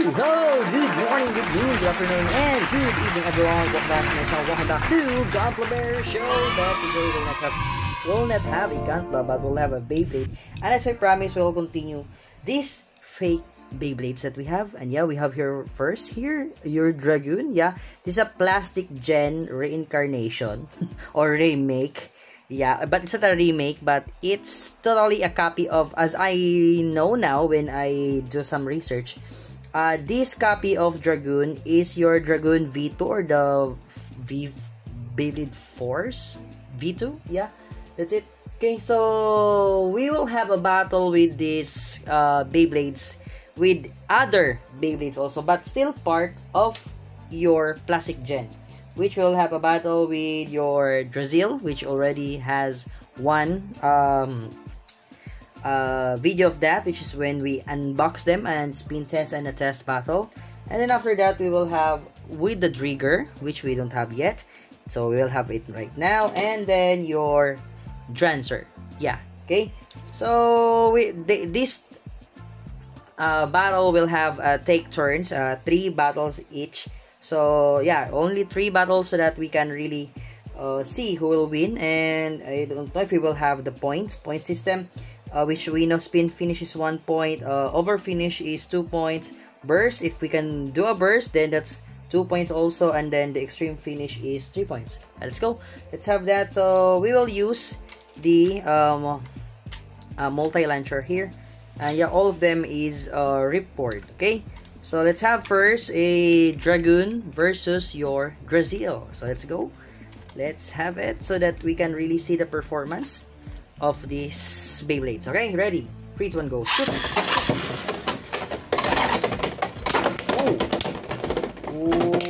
Hello, good morning, good noon, good afternoon, and good evening everyone. Welcome back to my channel. Welcome back to Gunpla Bear Show. But today we'll not have a Gunpla, but we'll have a Beyblade. And as I promised, we'll continue these fake Beyblades that we have. And yeah, we have here first here your Dragoon. Yeah, this is a plastic gen reincarnation or remake. Yeah, but it's not a remake, but it's totally a copy of, as I know now when I do some research. This copy of Dragoon is your Dragoon V2 or the Beyblade Force V2. Yeah, that's it. Okay, so we will have a battle with these Beyblades with other Beyblades also, but still part of your plastic gen, which will have a battle with your Drazil, which already has one video of that, which is when we unbox them and spin test and a test battle. And then after that we will have with the Drigger, which we don't have yet, so we will have it right now. And then your Drancer. Yeah, okay, so this battle will have take turns, 3 battles each. So yeah, only 3 battles so that we can really see who will win. And I don't know if we will have the point system, which we know spin finish is 1 point, over finish is 2 points, burst, if we can do a burst then that's 2 points also, and then the extreme finish is 3 points. Let's go, let's have that. So we will use the multi-launcher here, and yeah, all of them is ripcord. Okay, so let's have first a Dragoon versus your Drazil. So let's go, let's have it so that we can really see the performance of these Beyblades. Okay, ready? 3, 2, 1, go. Shoot!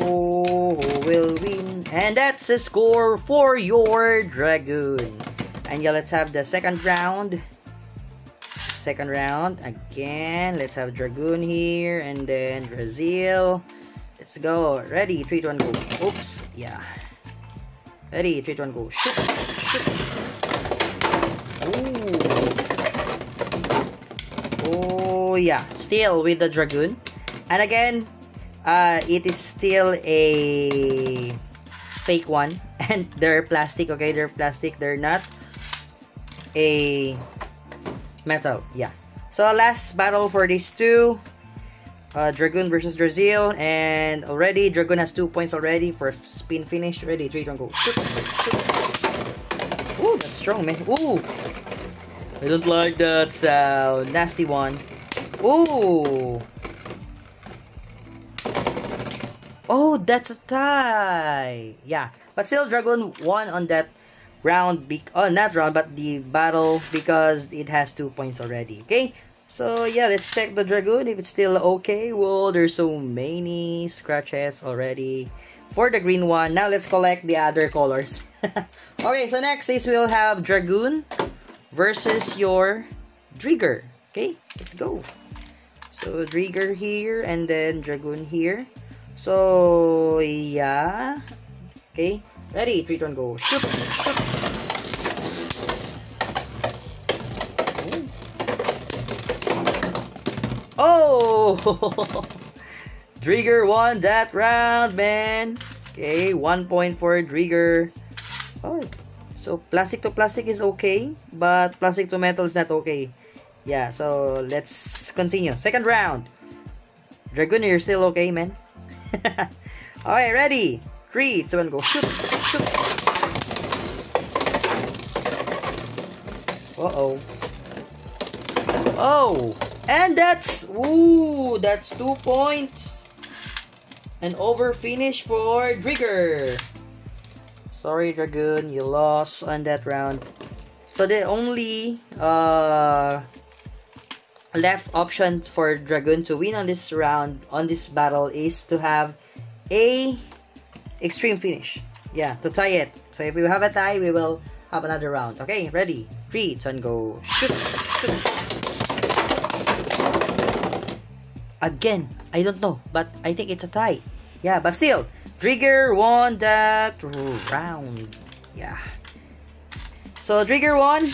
Oh, who will win? And that's a score for your Dragoon. And yeah, let's have the second round. Second round again. Let's have Dragoon here, and then Drazil. Let's go. Ready? 3, 2, 1, go. Oops. Yeah. Ready? 3, 2, 1, go. Shoot! Shoot! Oh yeah, still with the Dragoon. And again, it is still a fake one, and they're plastic. Okay, they're plastic, they're not a metal. Yeah, so last battle for these two, Dragoon versus Drazil. And already Dragoon has 2 points already for spin finish. Ready? 3, 2, 1, go. Shoot, shoot. Ooh, that's strong, man. Ooh, I don't like that sound. Nasty one. Ooh. Oh, that's a tie. Yeah, but still Dragoon won on that round. Not round, but the battle, because it has 2 points already. Okay, so yeah, let's check the Dragoon if it's still okay. Whoa, there's so many scratches already for the green one. Now let's collect the other colors. Okay, so next is we'll have Dragoon versus your Drigger. Okay, let's go. So Drigger here, and then Dragoon here. So yeah, okay, ready? 3, 2, 1, go. Shoot! Shoot! Oh! Drigger won that round, man. Okay, 1 point for Drigger. Oh, so plastic to plastic is okay, but plastic to metal is not okay. Yeah, so let's continue. Second round. Dragoon, you're still okay, man. Alright, ready? 3, 2, 1, go. Shoot! Shoot! Uh-oh. Oh! And that's... Ooh! That's 2 points. An over finish for Drigger. Sorry, Dragoon, you lost on that round. So the only left option for Dragoon to win on this round, on this battle, is to have a extreme finish. Yeah, to tie it. So if we have a tie, we will have another round. Okay, ready? 3, 2, 1, go. Shoot! Shoot! Again, I don't know, but I think it's a tie. Yeah, but still, Drigger won that round. Yeah. So Drigger won.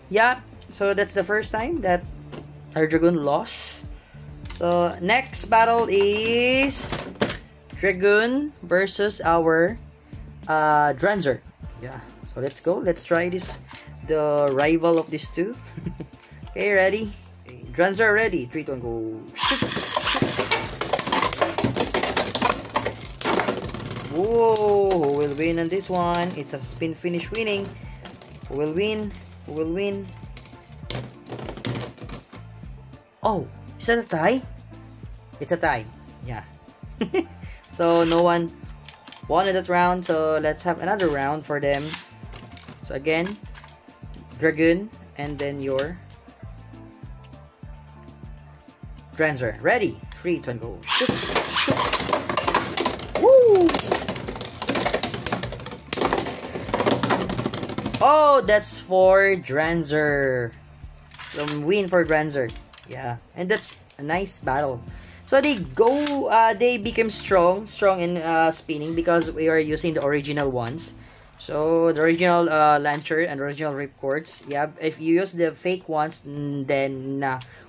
Yeah. So that's the first time that our Dragoon lost. So, next battle is Dragoon versus our Dranzer. Yeah, so let's go. Let's try this. The rival of these two. Okay, ready? Okay, Dranzer ready. 3, 2, 1, go. Shoot. Whoa, who will win on this one? It's a spin finish winning. Who will win? Who will win? Oh, is that a tie? It's a tie. Yeah. So no one won in that round. So let's have another round for them. So again, Dragoon and then your Dranzer. Ready? 3, 2, 1, go. Shoot. Shoot. Woo! Oh, that's for Dranzer. Some win for Dranzer. Yeah, and that's a nice battle. So they became strong in spinning because we are using the original ones. So the original launcher and original ripcords. Yeah, if you use the fake ones, then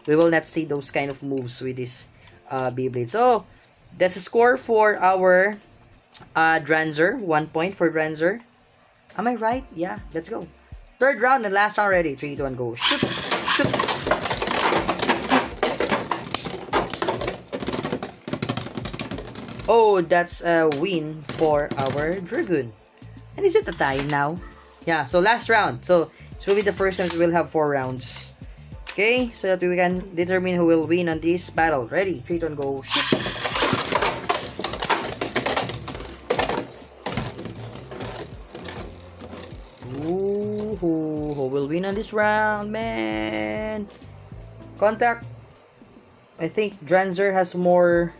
we will not see those kind of moves with this Beyblade. So that's a score for our Dranzer. 1 point for Dranzer. Am I right? Yeah, let's go. Third round and last round ready. 3, 2, 1, go. Shoot! Shoot! Oh, that's a win for our Dragoon. And is it a tie now? Yeah, so last round. So, it will be the first time we will have 4 rounds. Okay, so that we can determine who will win on this battle. Ready? 3, 2, 1, go. Shoot! Ooh, who will win on this round, man? Contact. I think Dranzer has more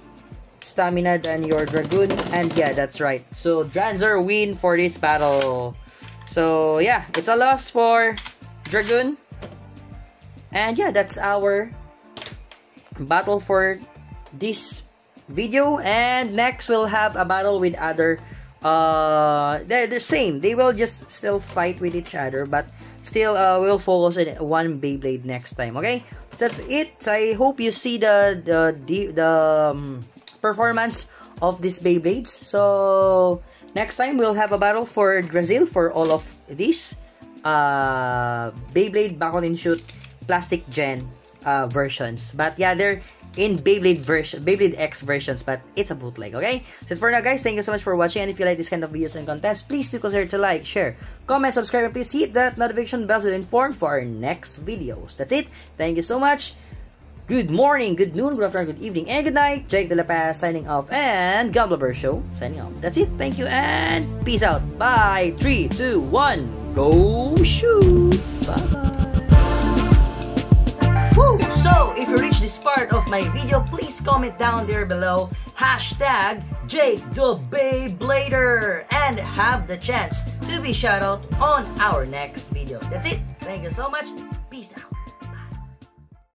stamina than your Dragoon, and yeah, that's right. So Dranzer win for this battle. So yeah, it's a loss for Dragoon. And yeah, that's our battle for this video. And next we'll have a battle with other they're the same. They will just still fight with each other, but still we'll focus on one Beyblade next time. Okay, so that's it. So I hope you see the performance of these Beyblades. So next time we'll have a battle for Brazil for all of these Beyblade Back and Shoot Plastic Gen versions. But yeah, they're in Beyblade X versions, but it's a bootleg. Okay, so for now guys, thank you so much for watching, and if you like this kind of videos and contents, please do consider to like, share, comment, subscribe, and please hit that notification bell to inform for our next videos. That's it. Thank you so much. Good morning, good noon, good afternoon, good evening, and good night. Jake De La Paz signing off, and Gambler Show signing off. That's it. Thank you and peace out. Bye. 3, 2, 1, go shoot. Bye bye. So, if you reach this part of my video, please comment down there below hashtag Jake the Beyblader and have the chance to be shout out on our next video. That's it. Thank you so much. Peace out.